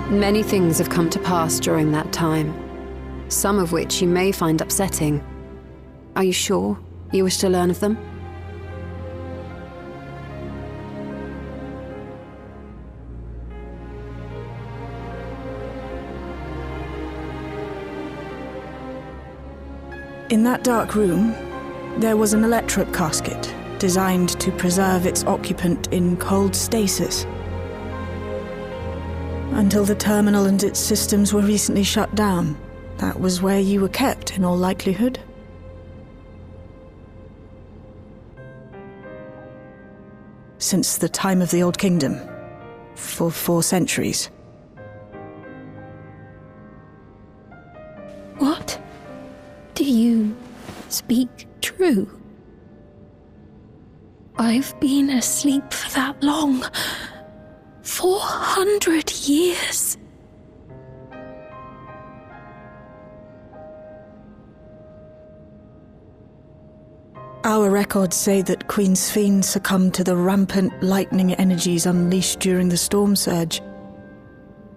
Many things have come to pass during that time, some of which you may find upsetting. Are you sure you wish to learn of them? In that dark room, there was an electric casket designed to preserve its occupant in cold stasis. Until the terminal and its systems were recently shut down, that was where you were kept in all likelihood. Since the time of the Old Kingdom, for 4 centuries. What? Do you speak true? I've been asleep for that long. 400 years. Our records say that Queen Sphene succumbed to the rampant lightning energies unleashed during the storm surge.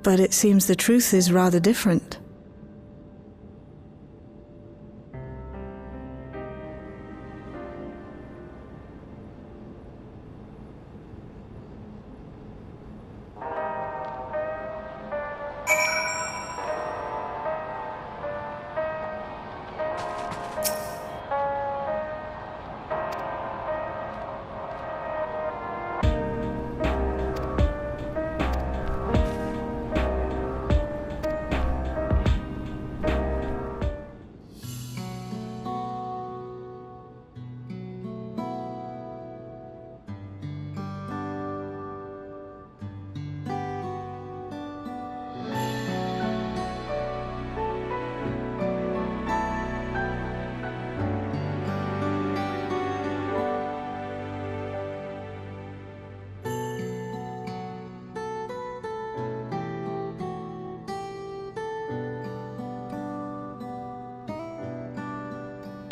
But it seems the truth is rather different.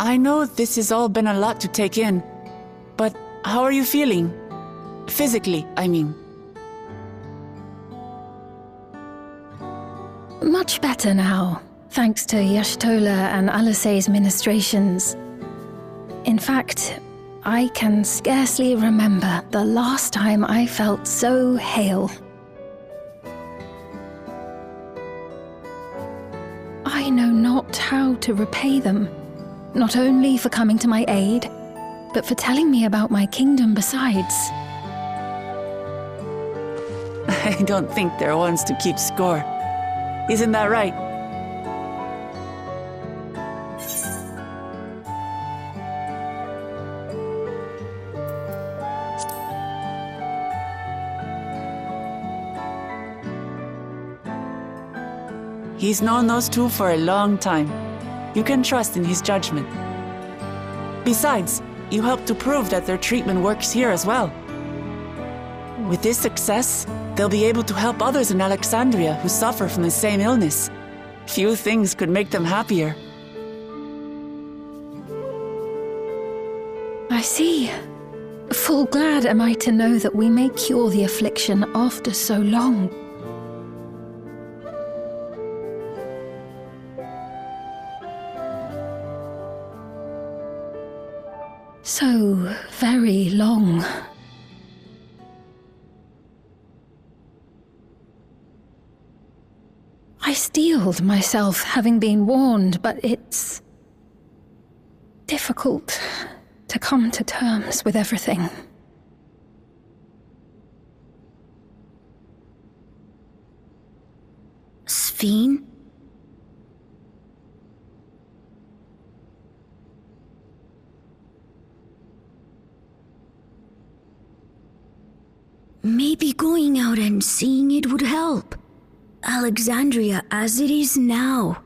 I know this has all been a lot to take in, but how are you feeling? Physically, I mean. Much better now, thanks to Y'shtola and Alisei's ministrations. In fact, I can scarcely remember the last time I felt so hale. I know not how to repay them. Not only for coming to my aid, but for telling me about my kingdom besides. I don't think they're ones to keep score. Isn't that right? He's known those two for a long time. You can trust in his judgment. Besides, you helped to prove that their treatment works here as well. With this success, they'll be able to help others in Alexandria who suffer from the same illness. Few things could make them happier. I see. Full glad am I to know that we may cure the affliction after so long. So very long. I steeled myself, having been warned, but it's difficult to come to terms with everything. Sphene? Maybe going out and seeing it would help. Alexandria as it is now.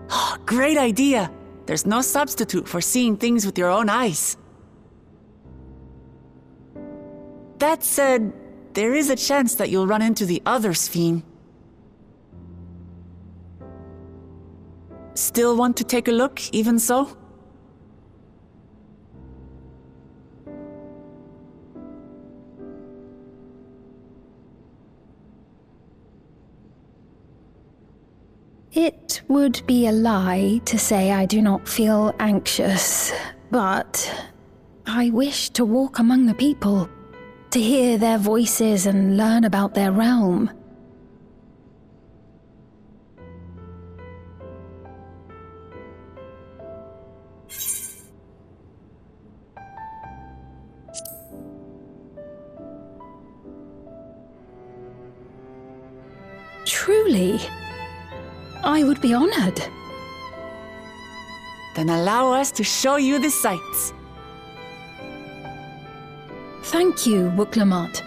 Oh, great idea! There's no substitute for seeing things with your own eyes. That said, there is a chance that you'll run into the other Sphene. Still want to take a look, even so? It would be a lie to say I do not feel anxious, but I wish to walk among the people, to hear their voices and learn about their realm. Truly, I would be honored. Then allow us to show you the sights. Thank you, Wuklamat.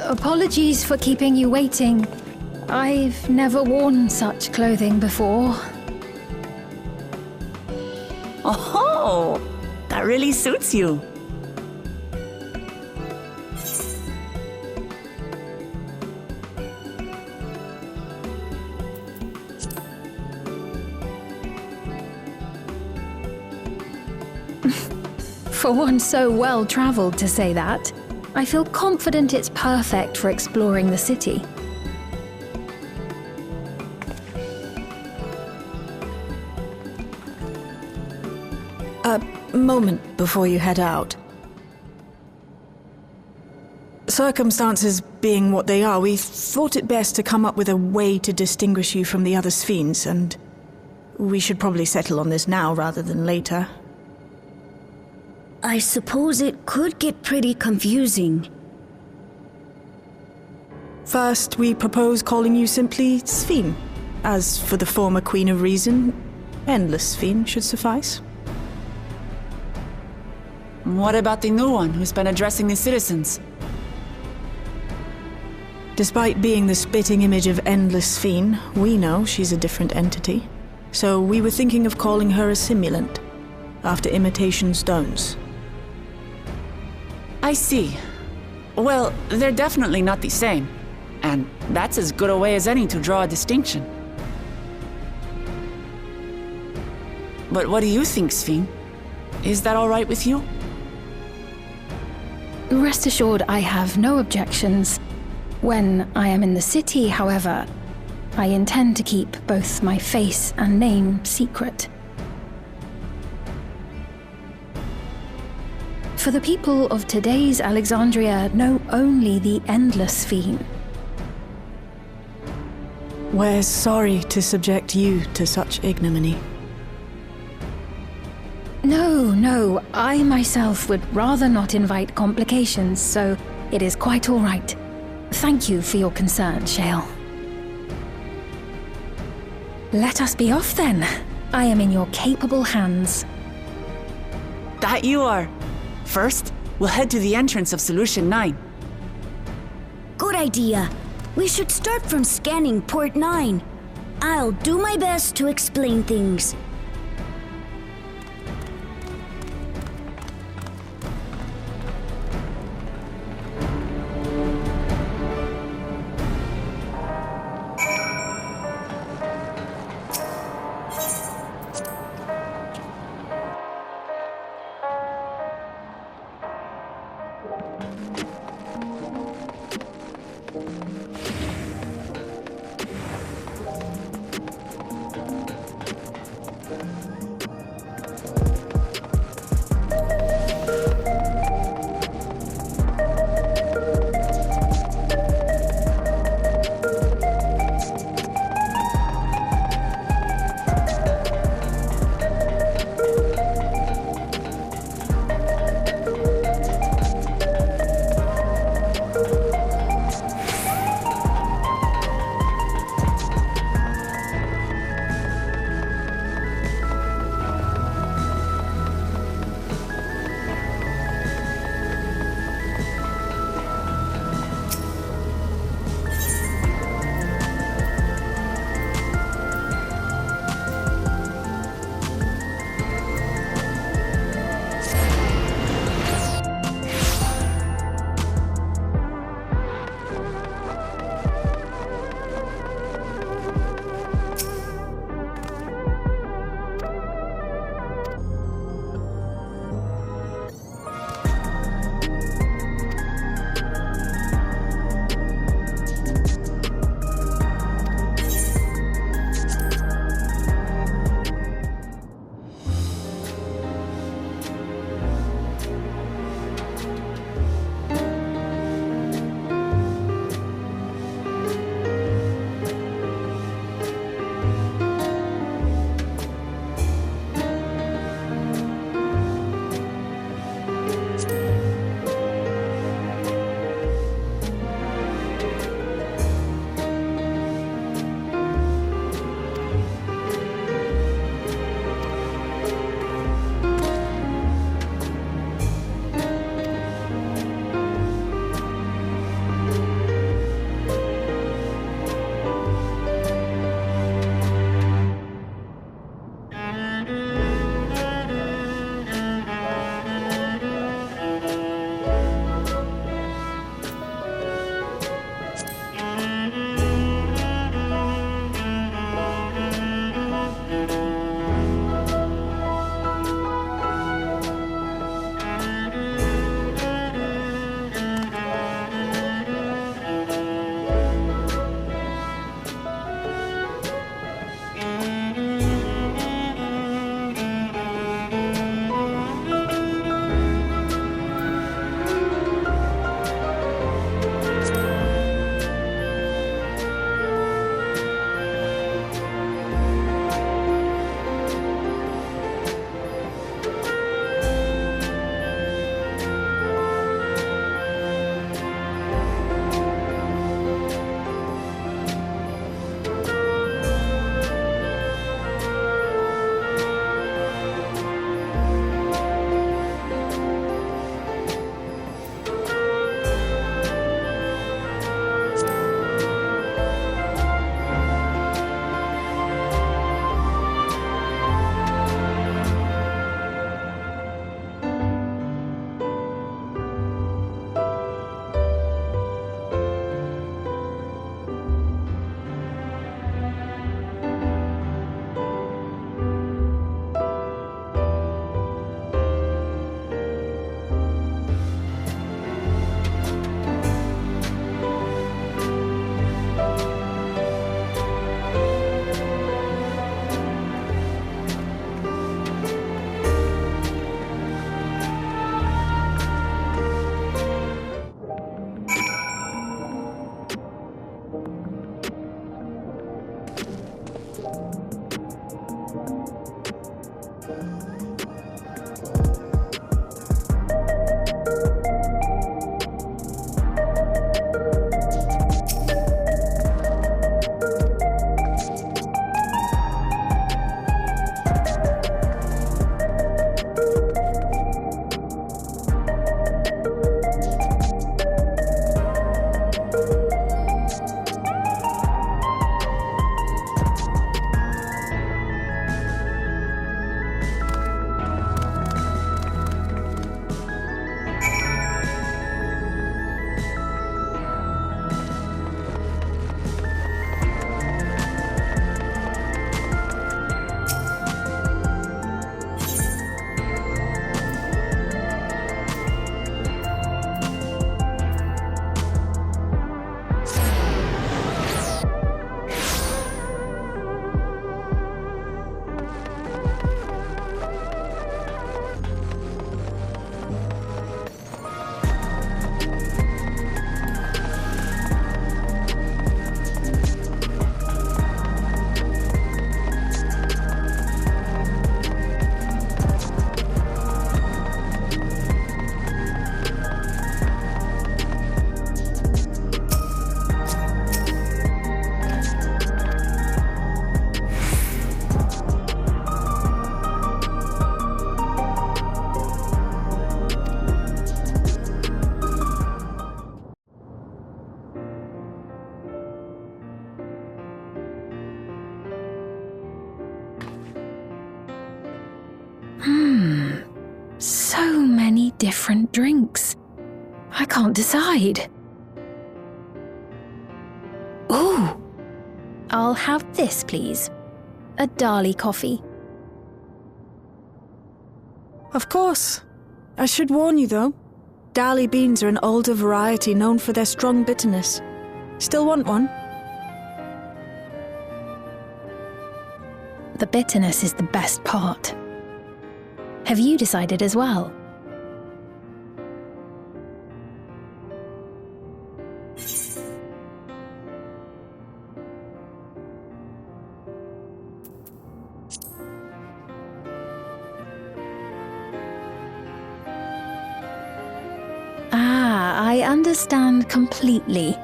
Apologies for keeping you waiting. I've never worn such clothing before. Oh, that really suits you. For one so well-traveled to say that, I feel confident it's perfect for exploring the city. A moment before you head out. Circumstances being what they are, we thought it best to come up with a way to distinguish you from the other Sphenes, and we should probably settle on this now rather than later. I suppose it could get pretty confusing. First, we propose calling you simply Sphene. As for the former Queen of Reason, Endless Sphene should suffice. What about the new one who's been addressing the citizens? Despite being the spitting image of Endless Sphene, we know she's a different entity. So we were thinking of calling her a simulant, after imitation stones. I see. Well, they're definitely not the same. And that's as good a way as any to draw a distinction. But what do you think, Sphene? Is that all right with you? Rest assured I have no objections. When I am in the city, however, I intend to keep both my face and name secret. For the people of today's Alexandria know only the Endless Sphene. We're sorry to subject you to such ignominy. No, I myself would rather not invite complications, so it is quite all right. Thank you for your concern, Shale. Let us be off then. I am in your capable hands. That you are. First, we'll head to the entrance of Solution 9. Good idea. We should start from scanning Port 9. I'll do my best to explain things. different drinks. I can't decide. Ooh! I'll have this, please. A Dali coffee. Of course. I should warn you, though. Dali beans are an older variety known for their strong bitterness. Still want one? The bitterness is the best part. Have you decided as well? I understand completely.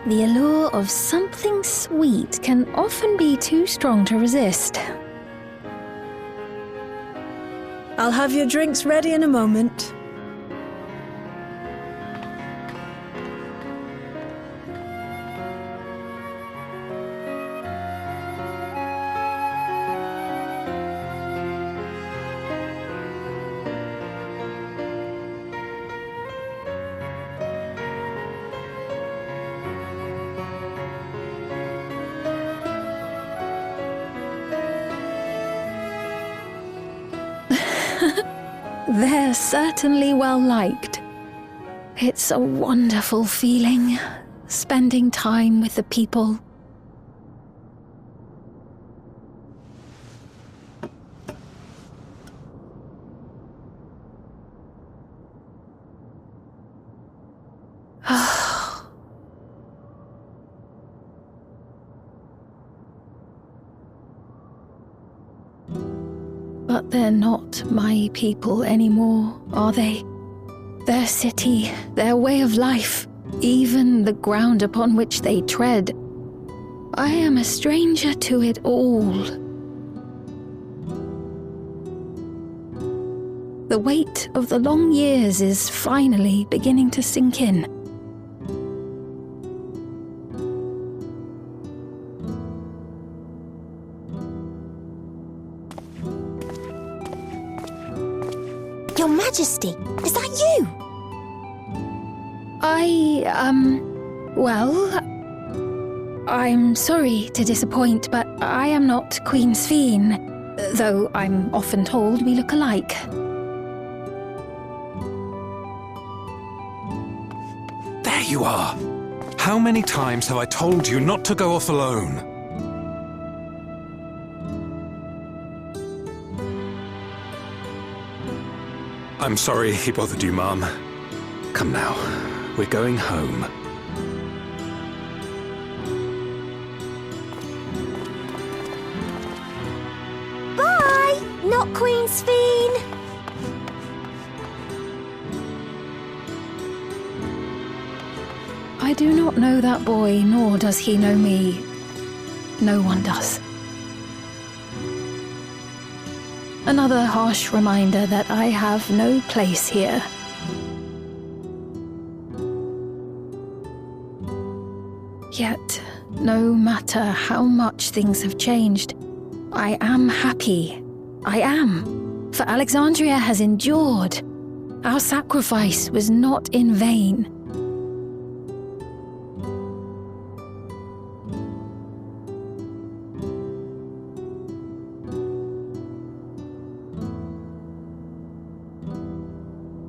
The allure of something sweet can often be too strong to resist. I'll have your drinks ready in a moment. They're certainly well liked. It's a wonderful feeling, spending time with the people. But they're not my people anymore, are they? Their city, their way of life, even the ground upon which they tread. I am a stranger to it all. The weight of the long years is finally beginning to sink in. Your Majesty, is that you? Well, I'm sorry to disappoint, but I am not Queen XIV, though I'm often told we look alike. There you are! How many times have I told you not to go off alone? I'm sorry he bothered you, Mum. Come now, we're going home. Bye! Not Queen XIV! I do not know that boy, nor does he know me. No one does. Another harsh reminder that I have no place here. Yet, no matter how much things have changed, I am happy. I am. For Alexandria has endured. Our sacrifice was not in vain.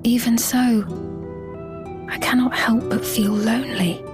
Even so, I cannot help but feel lonely.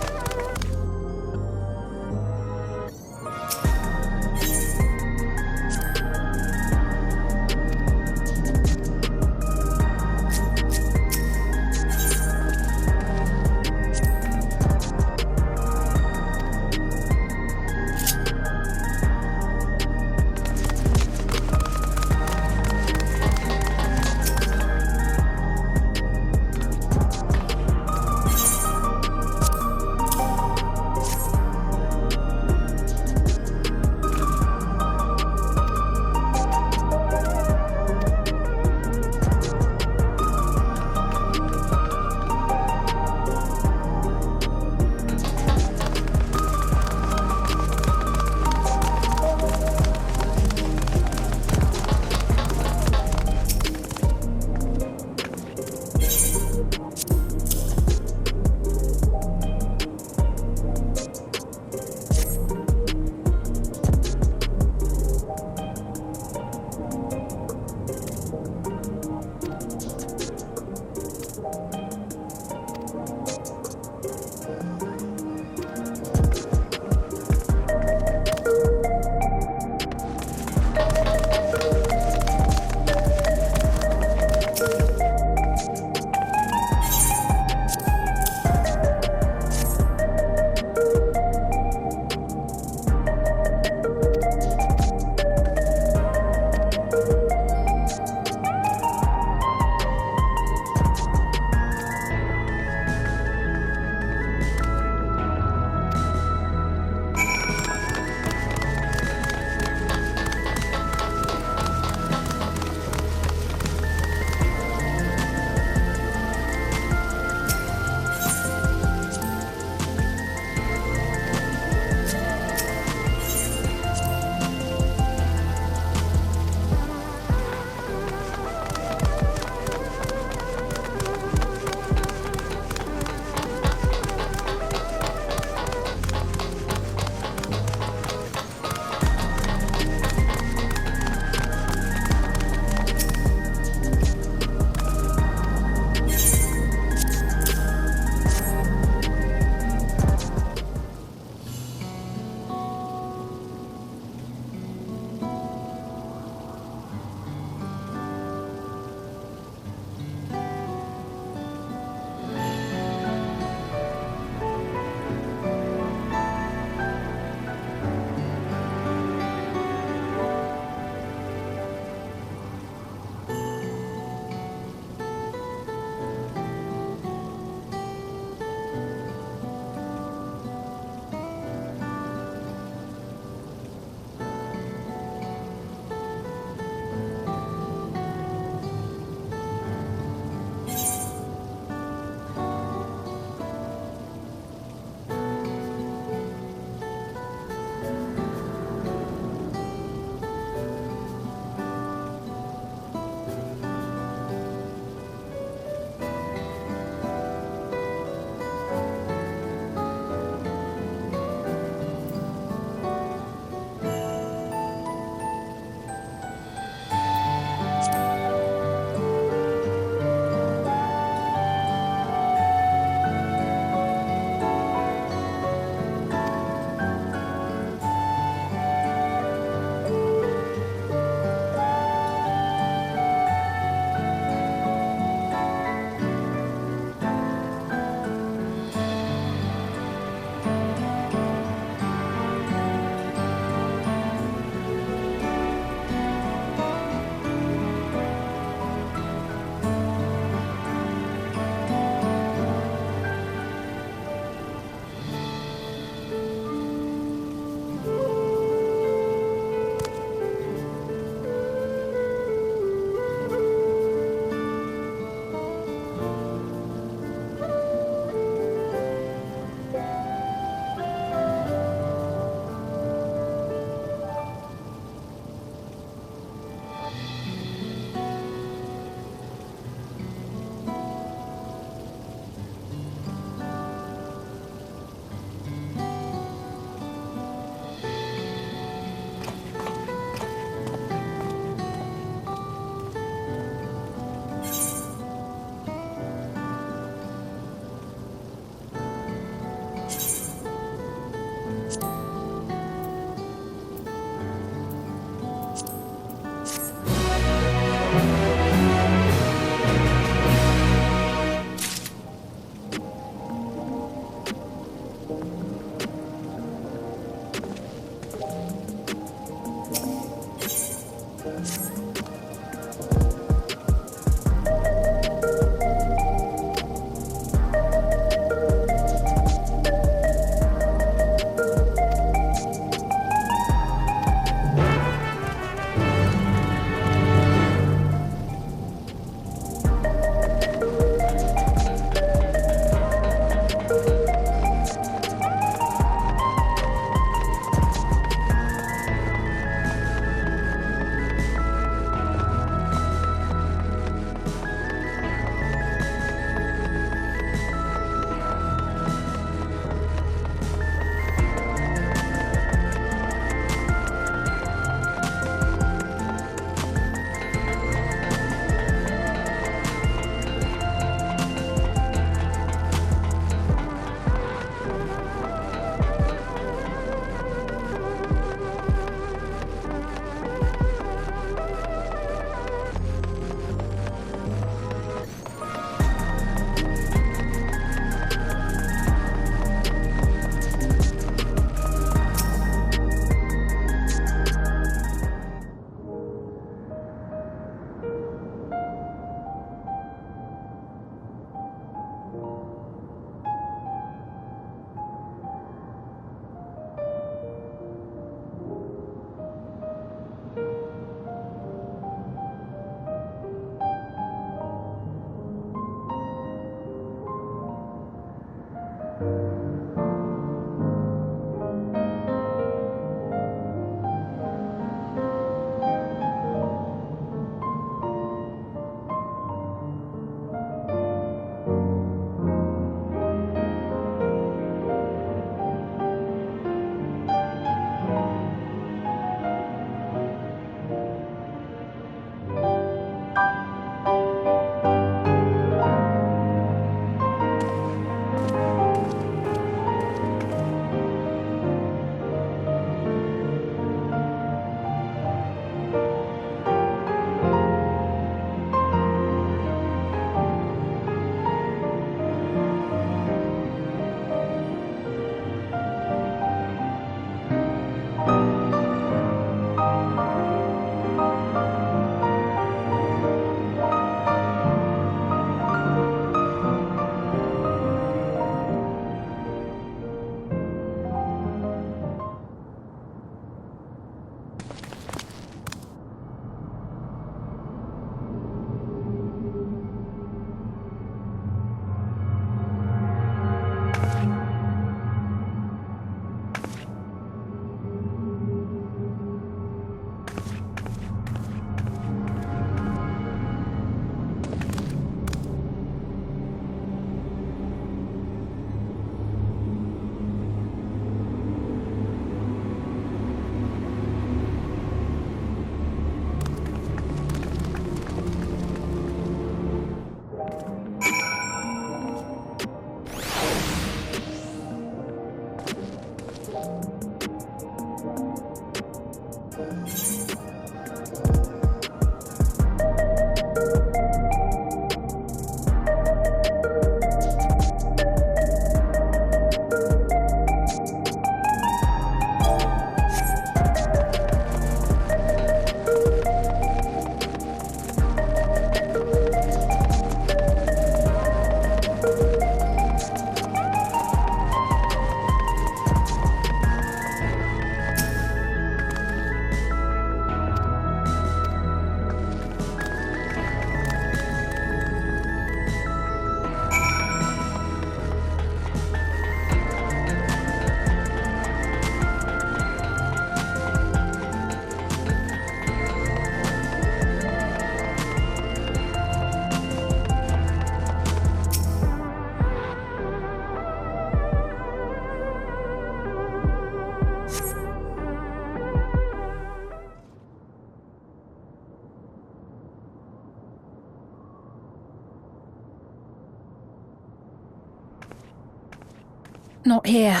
Not here.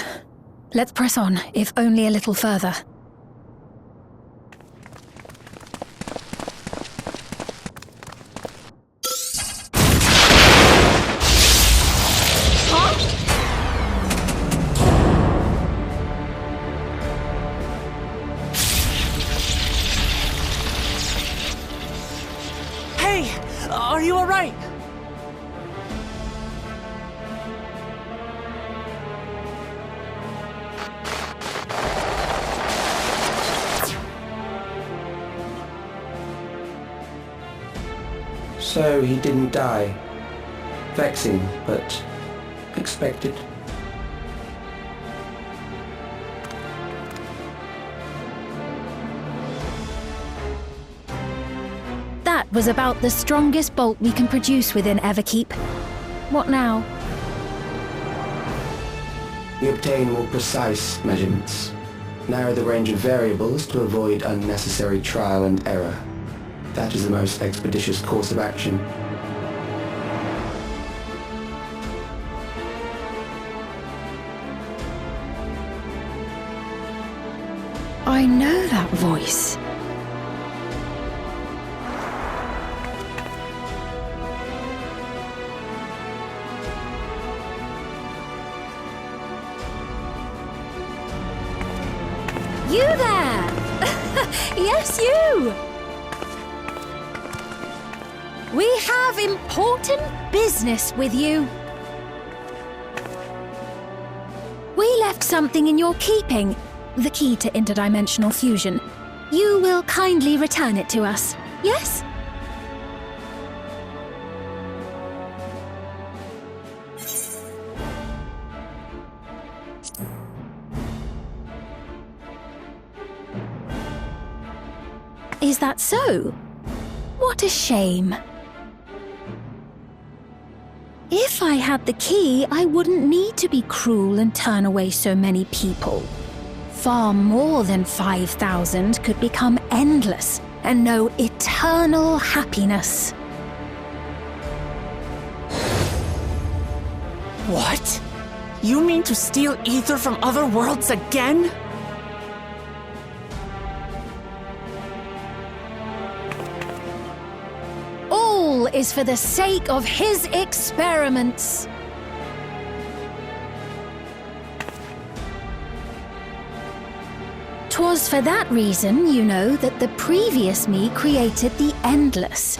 Let's press on, if only a little further. Hey! Are you alright? So he didn't die. Vexing, but expected. That was about the strongest bolt we can produce within Everkeep. What now? We obtain more precise measurements. Narrow the range of variables to avoid unnecessary trial and error. That is the most expeditious course of action. I know that voice. You there! Yes, you! We have important business with you. We left something in your keeping. The key to interdimensional fusion. You will kindly return it to us, yes? Is that so? What a shame. If I had the key, I wouldn't need to be cruel and turn away so many people. Far more than 5,000 could become endless and know eternal happiness. What? You mean to steal ether from other worlds again? All is for the sake of his experiments. Twas for that reason, you know, that the previous me created the Endless.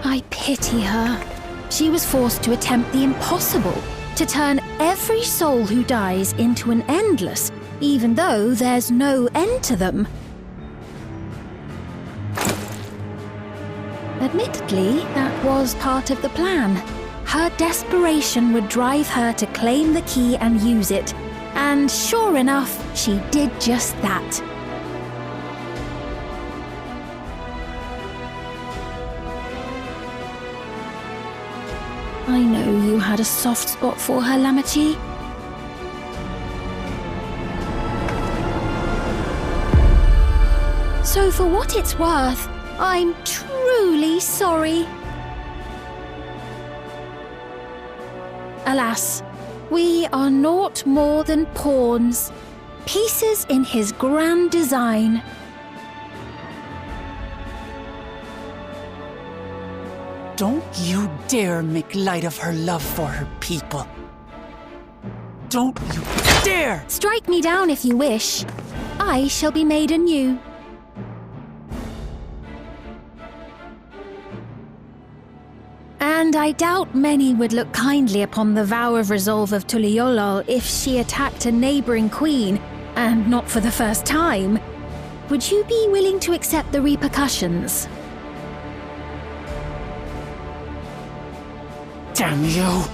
I pity her. She was forced to attempt the impossible, to turn every soul who dies into an Endless, even though there's no end to them. Admittedly, that was part of the plan. Her desperation would drive her to claim the key and use it, and sure enough, she did just that. I know you had a soft spot for her, Lamachi. So for what it's worth, I'm truly sorry. Alas, we are naught more than pawns, pieces in his grand design. Don't you dare make light of her love for her people. Don't you dare! Strike me down if you wish. I shall be made anew. And I doubt many would look kindly upon the vow of resolve of Tuliolol if she attacked a neighboring queen, and not for the first time. Would you be willing to accept the repercussions? Damn you!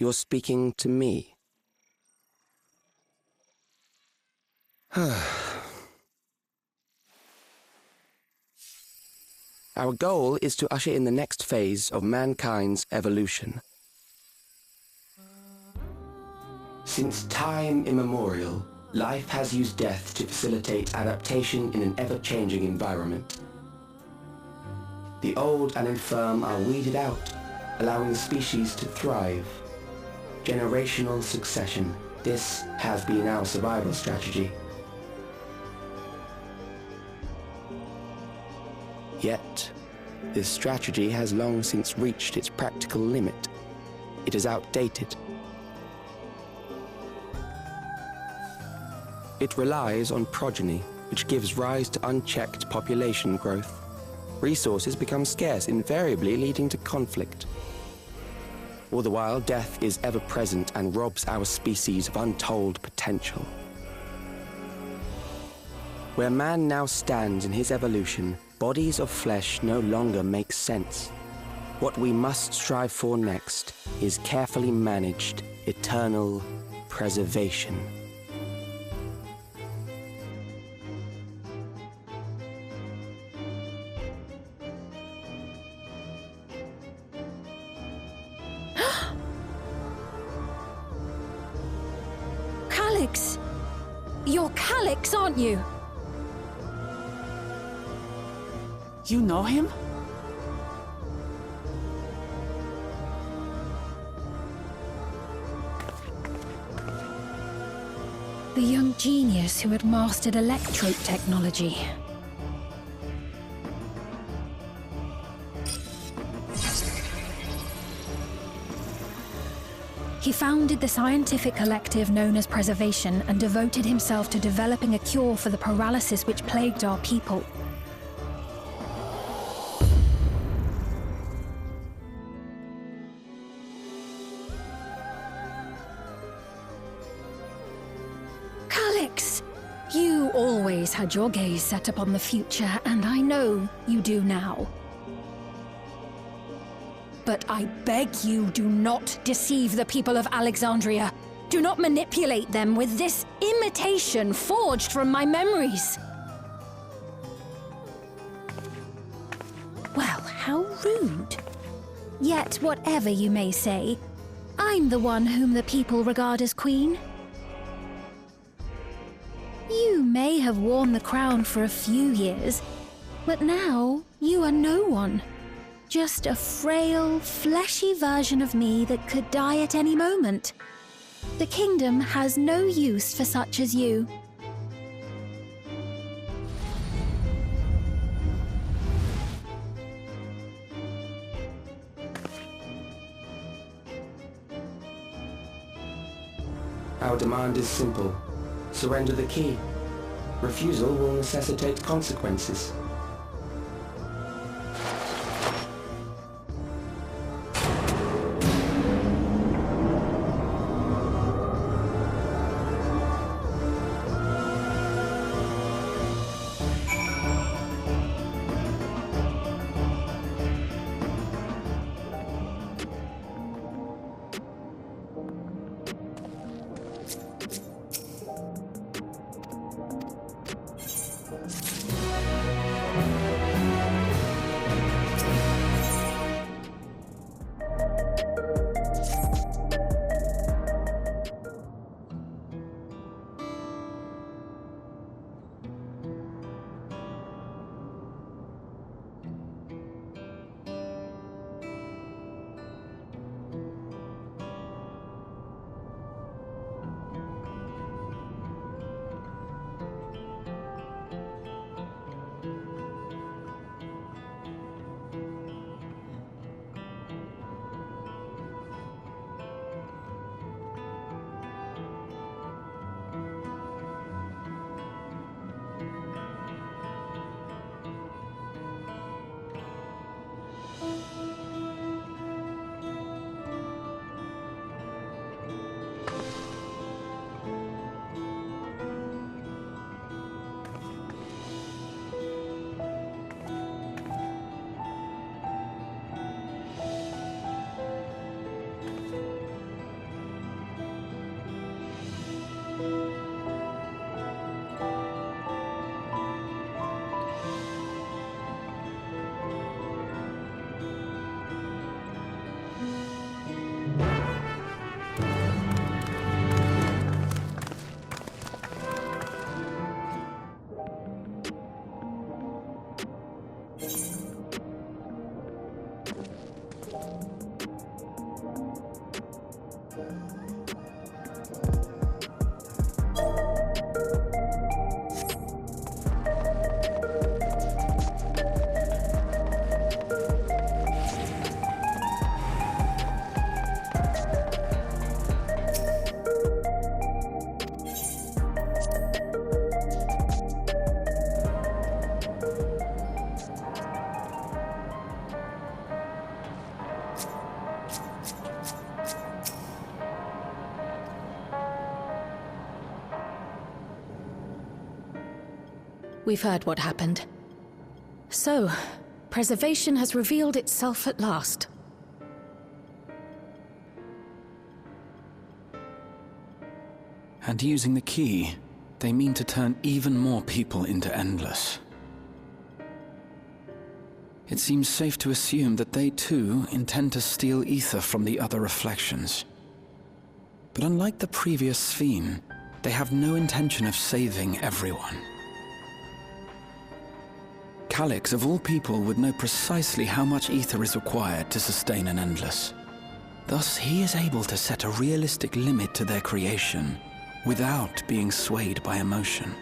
You're speaking to me. Our goal is to usher in the next phase of mankind's evolution. Since time immemorial, life has used death to facilitate adaptation in an ever-changing environment. The old and infirm are weeded out, allowing species to thrive. Generational succession. This has been our survival strategy. Yet, this strategy has long since reached its practical limit. It is outdated. It relies on progeny, which gives rise to unchecked population growth. Resources become scarce, invariably leading to conflict. All the while, death is ever present and robs our species of untold potential. Where man now stands in his evolution, bodies of flesh no longer make sense. What we must strive for next is carefully managed, eternal preservation. Calyx! You're Calyx, aren't you? You know him? The young genius who had mastered electrope technology. He founded the scientific collective known as Preservation and devoted himself to developing a cure for the paralysis which plagued our people. Calyx! You always had your gaze set upon the future, and I know you do now. But I beg you, do not deceive the people of Alexandria. Do not manipulate them with this imitation forged from my memories. Well, how rude. Yet, whatever you may say, I'm the one whom the people regard as queen. You may have worn the crown for a few years, but now you are no one. Just a frail, fleshy version of me that could die at any moment. The kingdom has no use for such as you. Our demand is simple. Surrender the key. Refusal will necessitate consequences. we've heard what happened. So, preservation has revealed itself at last. And using the key, they mean to turn even more people into Endless. It seems safe to assume that they too intend to steal ether from the other reflections. But unlike the previous Sphene, they have no intention of saving everyone. Calyx, of all people, would know precisely how much ether is required to sustain an Endless. Thus, he is able to set a realistic limit to their creation without being swayed by emotion.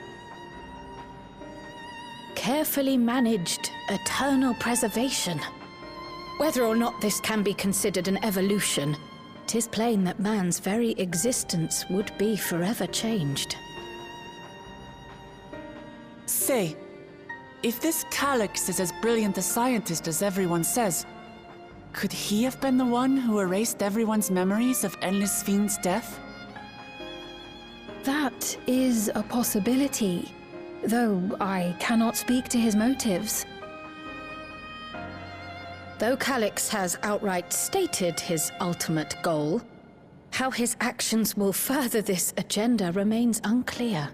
Carefully managed eternal preservation. Whether or not this can be considered an evolution, 'tis plain that man's very existence would be forever changed. Say, if this Calyx is as brilliant a scientist as everyone says, could he have been the one who erased everyone's memories of Endless Sphene's death? That is a possibility, though I cannot speak to his motives. Though Calyx has outright stated his ultimate goal, how his actions will further this agenda remains unclear.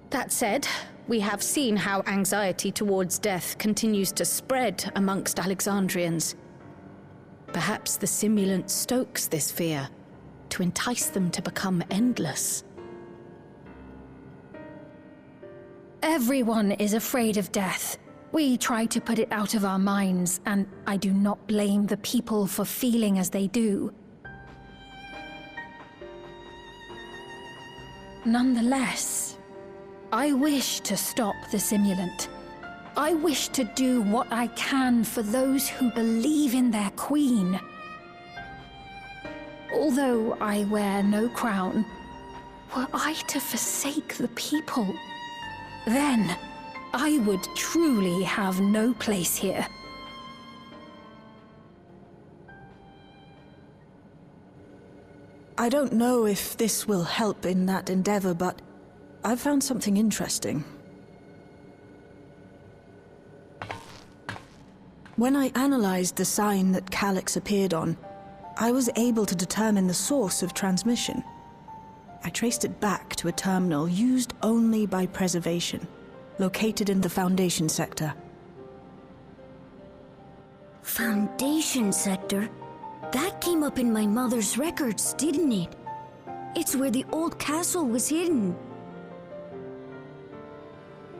That said, we have seen how anxiety towards death continues to spread amongst Alexandrians. Perhaps the simulant stokes this fear to entice them to become endless. Everyone is afraid of death. We try to put it out of our minds, and I do not blame the people for feeling as they do. Nonetheless, I wish to stop the simulant. I wish to do what I can for those who believe in their queen. Although I wear no crown, were I to forsake the people, then I would truly have no place here. I don't know if this will help in that endeavor, but I've found something interesting. When I analyzed the sign that Calyx appeared on, I was able to determine the source of transmission. I traced it back to a terminal used only by preservation, located in the Foundation sector. Foundation sector? That came up in my mother's records, didn't it? It's where the old castle was hidden.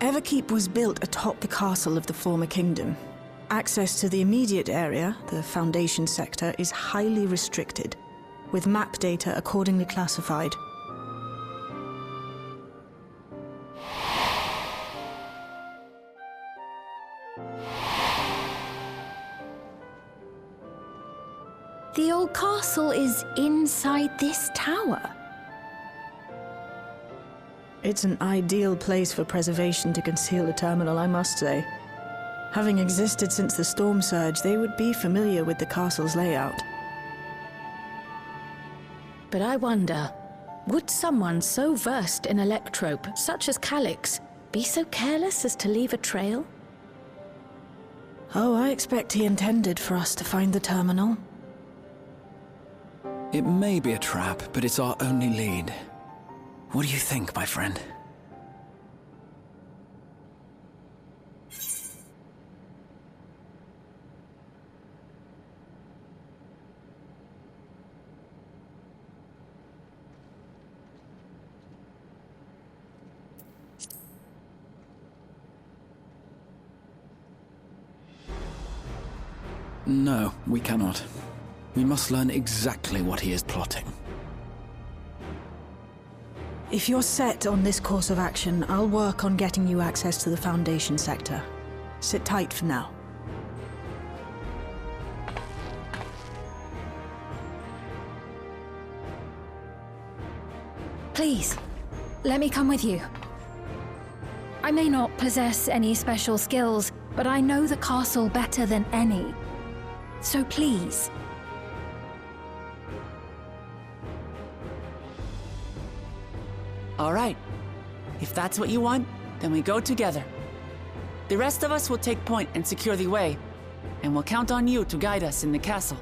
Everkeep was built atop the castle of the former kingdom. Access to the immediate area, the Foundation sector, is highly restricted, with map data accordingly classified. The old castle is inside this tower. It's an ideal place for preservation to conceal the terminal, I must say. Having existed since the storm surge, they would be familiar with the castle's layout. But I wonder, would someone so versed in electrope, such as Calyx, be so careless as to leave a trail? Oh, I expect he intended for us to find the terminal. It may be a trap, but it's our only lead. What do you think, my friend? No, we cannot. We must learn exactly what he is plotting. If you're set on this course of action, I'll work on getting you access to the Foundation sector. Sit tight for now. Please, let me come with you. I may not possess any special skills, but I know the castle better than any. So please. All right. If that's what you want, then we go together. The rest of us will take point and secure the way, and we'll count on you to guide us in the castle.